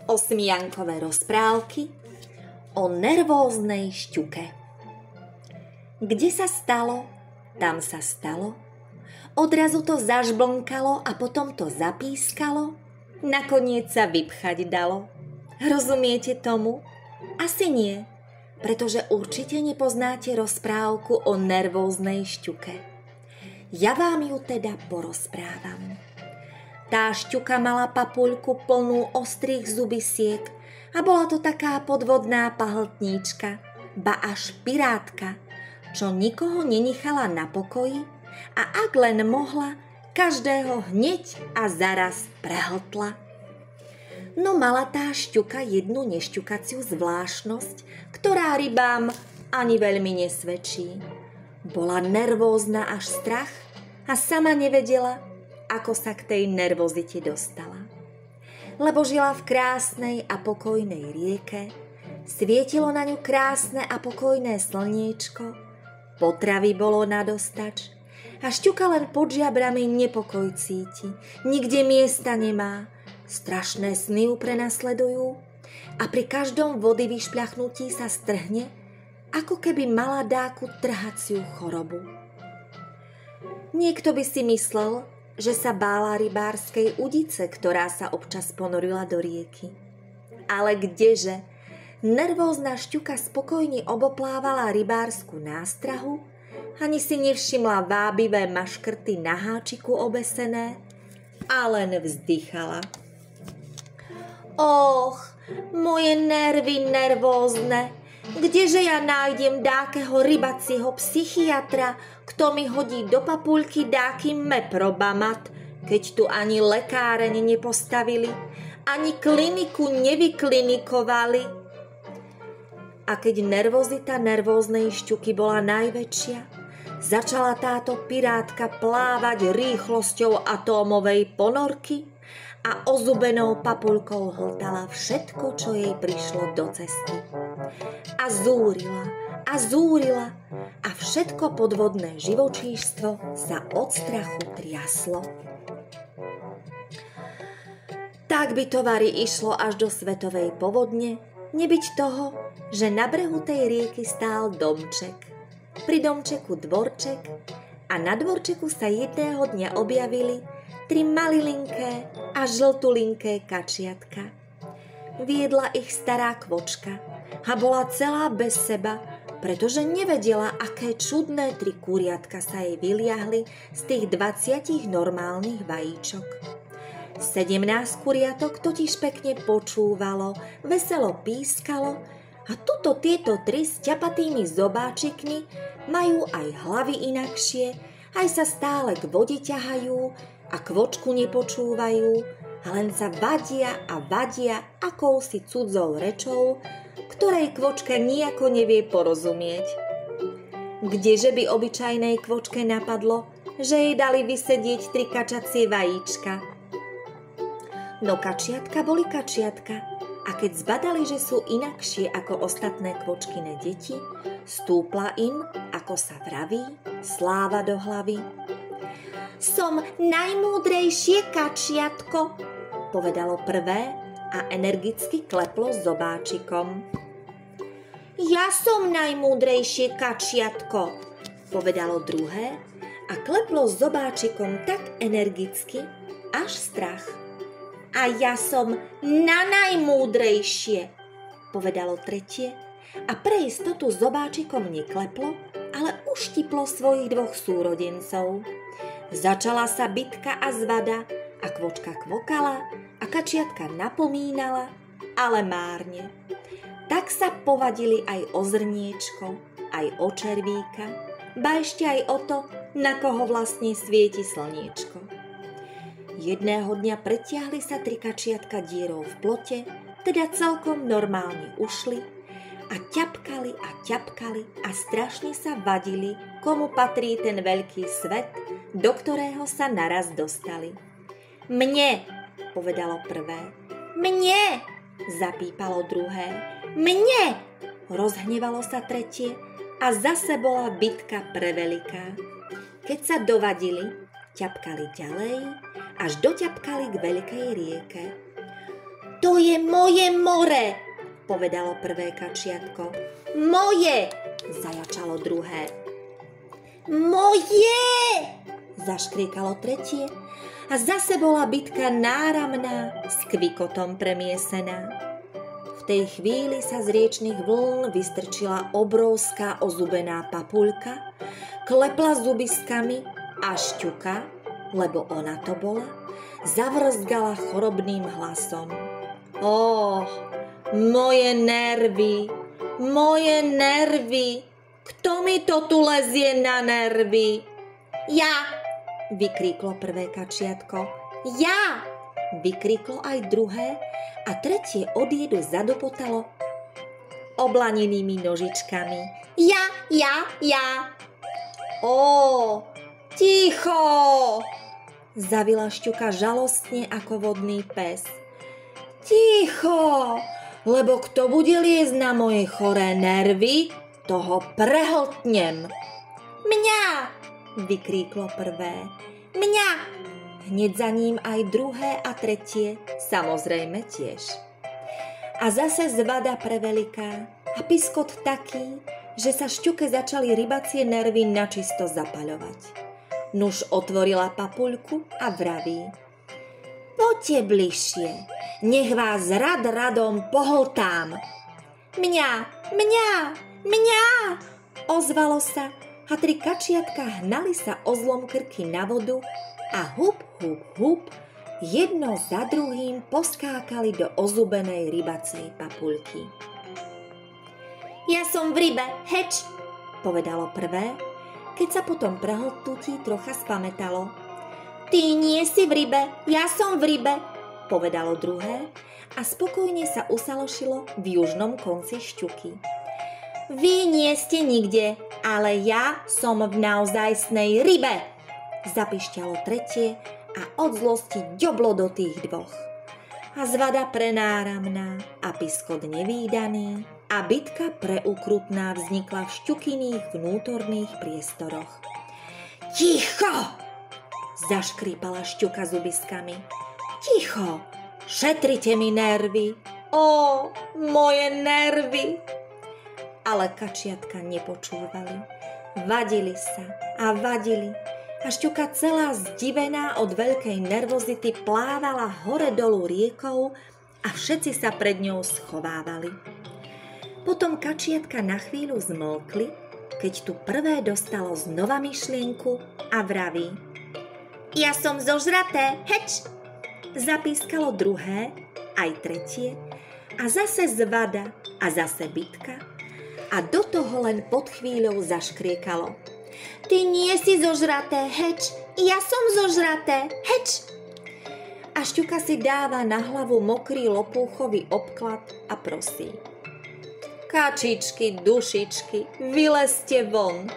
Osmiankové rozprávky o nervóznej šťuke. Kde sa stalo, tam sa stalo. Odrazu to zažblnkalo a potom to zapískalo. Nakoniec sa vypchať dalo. Rozumiete tomu? Asi nie, pretože určite nepoznáte rozprávku o nervóznej šťuke. Ja vám ju teda porozprávam. Tá šťuka mala papuľku plnú ostrých zubisiek a bola to taká podvodná pahltníčka, ba až pirátka, čo nikoho nenechala na pokoji a ak len mohla, každého hneď a zaraz prehltla. No mala tá šťuka jednu nešťukaciu zvláštnosť, ktorá rybám ani veľmi nesvedčí. Bola nervózna až strach a sama nevedela, ako sa k tej nervozite dostala. Lebo žila v krásnej a pokojnej rieke, svietilo na ňu krásne a pokojné slniečko, potravy bolo nadostač a šťuka len pod žiabrami nepokoj cíti, nikde miesta nemá, strašné sny ju prenasledujú a pri každom vody vyšpľachnutí sa strhne, ako keby mala dáku trhaciu chorobu. Niekto by si myslel, že sa bála rybárskej udice, ktorá sa občas ponorila do rieky. Ale kdeže? Nervózna šťuka spokojne oboplávala rybársku nástrahu, ani si nevšimla vábivé maškrty na háčiku obesené a len vzdychala. Och, moje nervy nervózne, kdeže ja nájdem dákeho rybacieho psychiatra, kto mi hodí do papuľky dáky meprobamat, keď tu ani lekáreň nepostavili, ani kliniku nevyklinikovali. A keď nervozita nervóznej šťuky bola najväčšia, začala táto pirátka plávať rýchlosťou atómovej ponorky a ozubenou papuľkou hltala všetko, čo jej prišlo do cesty. A zúrila a všetko podvodné živočíštvo sa od strachu triaslo. Tak by to vari išlo až do svetovej povodne, nebyť toho, že na brehu tej rieky stál domček. Pri domčeku dvorček a na dvorčeku sa jedného dňa objavili 3 malilinké a žltulinké kačiatka. Viedla ich stará kvočka a bola celá bez seba, pretože nevedela, aké čudné 3 kuriatka sa jej vyliahli z tých 20 normálnych vajíčok. 17 kuriatok totiž pekne počúvalo, veselo pískalo a tuto tieto 3 s ťapatými zobáčikmi majú aj hlavy inakšie, aj sa stále k vode ťahajú a kvočku nepočúvajú a len sa vadia akousi cudzou rečou, ktorej kvočka nijako nevie porozumieť. Kdeže by obyčajnej kvočke napadlo, že jej dali vysedieť 3 kačacie vajíčka? No kačiatka boli kačiatka a keď zbadali, že sú inakšie ako ostatné kvočkine deti, stúpla im, ako sa vraví, sláva do hlavy. Som najmúdrejšie kačiatko, povedalo prvé a energicky kleplo zobáčikom. Ja som najmúdrejšie kačiatko, povedalo druhé a kleplo zobáčikom tak energicky, až strach. A ja som najmúdrejšie, povedalo tretie a pre istotu zobáčikom nekleplo, ale uštiplo svojich 2 súrodencov. Začala sa bitka a zvada a kvočka kvokala a kačiatka napomínala, ale márne. Tak sa povadili aj o zrniečko, aj o červíka, ba ešte aj o to, na koho vlastne svieti slniečko. Jedného dňa pretiahli sa 3 kačiatka dierou v plote, teda celkom normálne ušli a ťapkali a strašne sa vadili, komu patrí ten veľký svet, do ktorého sa naraz dostali. Mne, povedalo prvé. Mne, zapípalo druhé. Mne, rozhnevalo sa tretie a zase bola bitka preveliká. Keď sa dovadili, ťapkali ďalej, až doťapkali k veľkej rieke. To je moje more, povedalo prvé kačiatko. Moje, zajačalo druhé. Moje, zaškriekalo tretie a zase bola bitka náramná, s kvikotom premiesená. V tej chvíli sa z riečnych vln vystrčila obrovská ozubená papuľka, klepla zubiskami a šťuka, lebo ona to bola, zavrzgala chorobným hlasom. Moje nervy, kto mi to tu lezie na nervy? Ja, vykríklo prvé kačiatko. Ja, vykríklo aj druhé a tretie odjedu zadopotalo oblaninými nožičkami. Ja. Ticho, zavila šťuka žalostne ako vodný pes. Ticho, lebo kto bude liezť na moje choré nervy, toho prehltnem. Mňa, vykríklo prvé. Mňa, hneď za ním aj druhé a tretie, samozrejme tiež. A zase zvada preveliká a piskot taký, že sa šťuke začali rybacie nervy načisto zapaľovať. Nuž otvorila papuľku a vraví. Poďte bližšie, nech vás radom pohltám. Mňa, ozvalo sa a tri kačiatka hnali sa o zlom krky na vodu a hup, jedno za druhým poskákali do ozubenej rybacej papuľky. Ja som v rybe, heč, povedalo prvé, keď sa potom prehltnutí trocha spamätalo. Ty nie si v rybe, ja som v rybe, povedalo druhé a spokojne sa usalošilo v južnom konci šťuky. Vy nie ste nikde, ale ja som v naozajstnej rybe, zapišťalo tretie a od zlosti ďoblo do tých dvoch. A zvada prenáramná a piskot nevídaný a bitka preukrutná vznikla v šťukyných vnútorných priestoroch. Ticho! Zaškrípala šťuka zubiskami. Ticho! Šetrite mi nervy! Moje nervy! Ale kačiatka nepočúvali. Vadili sa a vadili. A šťuka celá zdivená od veľkej nervozity plávala hore dolu riekou a všetci sa pred ňou schovávali. Potom kačiatka na chvíľu zmlkli, keď tu prvé dostalo znova myšlienku a vraví. Ja som zožraté, heč! Zapískalo druhé, aj tretie, a zase zvada, a zase bitka, a do toho len pod chvíľou zaškriekalo. Ty nie si zožraté, heč, ja som zožraté, heč! A šťuka si dáva na hlavu mokrý lopúchový obklad a prosí. Kačičky, dušičky, vylezte von.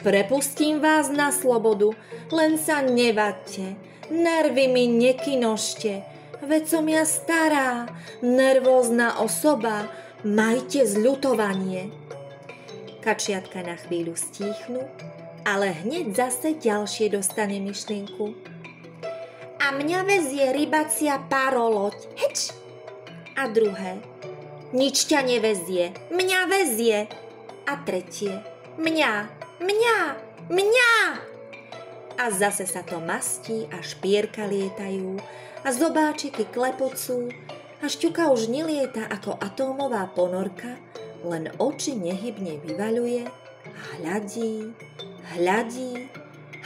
Prepustím vás na slobodu, len sa nevaďte, nervy mi nekinožte, veď som ja stará, nervózna osoba, majte zľutovanie. Kačiatka na chvíľu stíchnu, ale hneď zase ďalšie dostane myšlienku. A mňa vezie rybacia paroloď, heč! A druhé. Nič ťa nevezie, mňa vezie. A tretie. Mňa. A zase sa to mastí a špierka lietajú a zobáčiky klepocú a šťuka už nelieta ako atómová ponorka, len oči nehybne vyvaľuje a hľadí,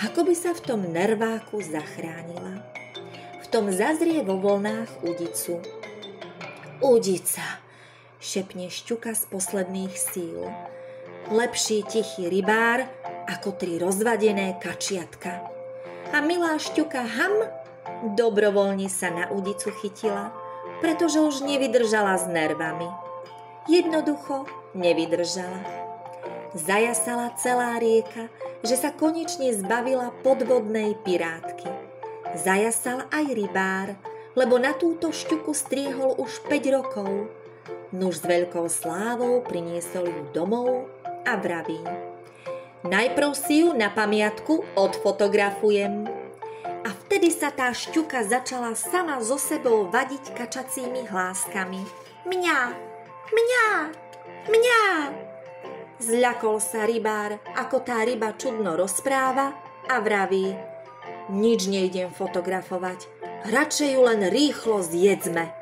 ako by sa v tom nerváku zachránila. V tom zazrie vo vlnách udicu. Udica, šepne šťuka z posledných síl. Lepší tichý rybár ako 3 rozvadené kačiatka. A milá šťuka dobrovoľne sa na udicu chytila, pretože už nevydržala s nervami. Jednoducho nevydržala. Zajasala celá rieka, že sa konečne zbavila podvodnej pirátky. Zajasal aj rybár, lebo na túto šťuku striehol už 5 rokov. Nuž s veľkou slávou priniesol ju domov a vraví. Najprv si ju na pamiatku odfotografujem. A v Vtedy sa tá šťuka začala sama so sebou vadiť kačacími hláskami. Mňa, mňa, mňa. Zľakol sa rybár, ako tá ryba čudno rozpráva a vraví: nič nejdem fotografovať, radšej ju len rýchlo zjedzme.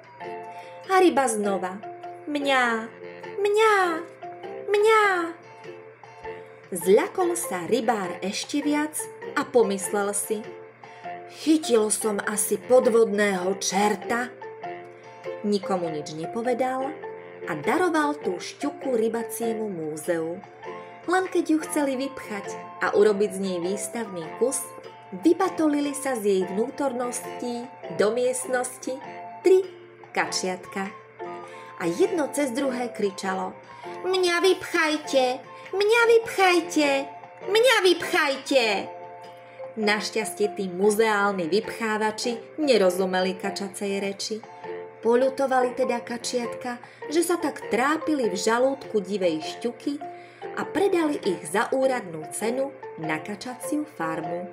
A ryba znova: mňa, mňa, mňa. Zľakol sa rybár ešte viac a pomyslel si: chytil som asi podvodného čerta. Nikomu nič nepovedal a daroval tú šťuku rybaciemu múzeu. Len keď ju chceli vypchať a urobiť z nej výstavný kus, vypatolili sa z jej vnútorností do miestnosti 3 kačiatka. A jedno cez druhé kričalo: mňa vypchajte, mňa vypchajte, mňa vypchajte. Našťastie tí muzeálni vypchávači nerozumeli kačacej reči. Poľutovali teda kačiatka, že sa tak trápili v žalúdku divej šťuky a predali ich za úradnú cenu na kačaciu farmu.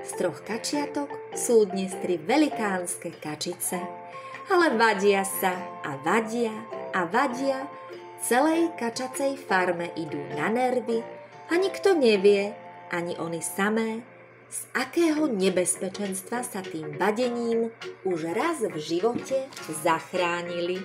Z 3 kačiatok sú dnes 3 velikánske kačice, ale vadia sa a vadia a vadia, celej kačacej farme idú na nervy a nikto nevie, ani oni samé, z akého nebezpečenstva sa tým vadením už raz v živote zachránili.